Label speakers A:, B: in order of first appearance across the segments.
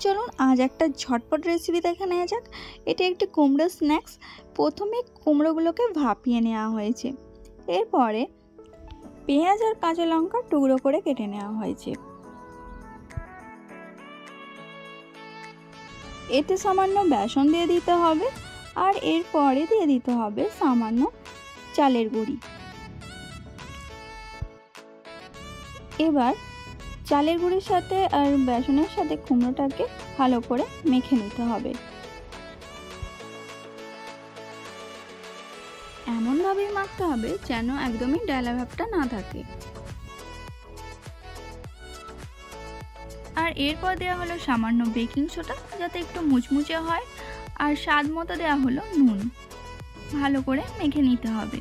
A: চলুন আজ একটা ঝটপট রেসিপি দেখে নেওয়া যাক। এটা একটি কুমড়ো স্ন্যাক্স। প্রথমে কুমড়োগুলোকে ভাপিয়ে নেওয়া হয়েছে, এরপরে পেঁয়াজ আর কাঁচা লঙ্কা টুকরো করে কেটে নেওয়া হয়েছে। এতে সামান্য বেসন দিয়ে দিতে হবে আর এরপরে দিয়ে দিতে হবে সামান্য চালের গুঁড়ি। এবার চালের গুঁড়ির সাথে আর বেসনের সাথে কুমড়োটাকে ভালো করে মেখে নিতে হবে। এমনভাবেই মাখতে হবে যেন একদমই ডালা ভাবটা না থাকে। আর এরপর দেওয়া হলো সামান্য বেকিং সোডা যাতে একটু মুচমুচে হয়, আর স্বাদ মতো দেওয়া হলো নুন। ভালো করে মেখে নিতে হবে।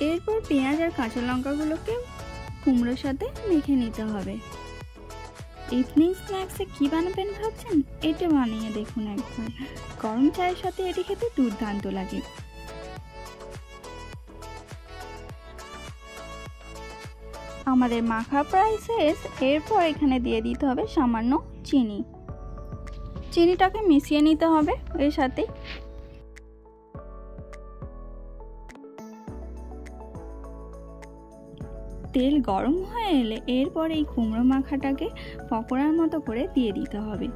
A: এরপর পেঁয়াজ আর কাঁচা লঙ্কাগুলোকে কুমড়োর সাথে মেখে নিতে হবে। ইভিনিং স্ন্যাক্সে কি বানাবেন ভাবছেন? এটা বানিয়ে দেখুন একবার। গরম চায়ের সাথে এটি খেতে দুর্দান্ত লাগে। আমাদের মাখা প্রায় শেষ। এরপর এখানে দিয়ে দিতে হবে সামান্য চিনি। চিনিটাকে মিশিয়ে নিতে হবে এর সাথে। তেল গরম হয়ে এলে এরপর এই কুমড়ো মাখাটাকে পকোড়ার মতো করে দিয়ে দিতে হবে।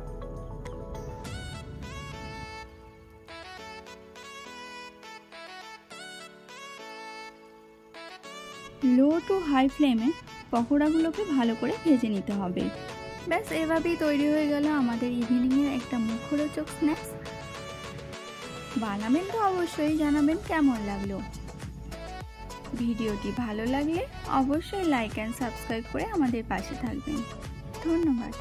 A: লো টু হাই ফ্লেমে পকোড়াগুলোকে ভালো করে ভেজে নিতে হবে। ব্যাস এভাবেই তৈরি হয়ে গেল আমাদের ইভিনিংয়ের একটা মুখরোচক স্ন্যাক্স। বানাবেন তো অবশ্যই জানাবেন কেমন লাগলো। ভিডিওটি ভালো লাগলে অবশ্যই লাইক অ্যান্ড সাবস্ক্রাইব করে আমাদের পাশে থাকবেন। ধন্যবাদ।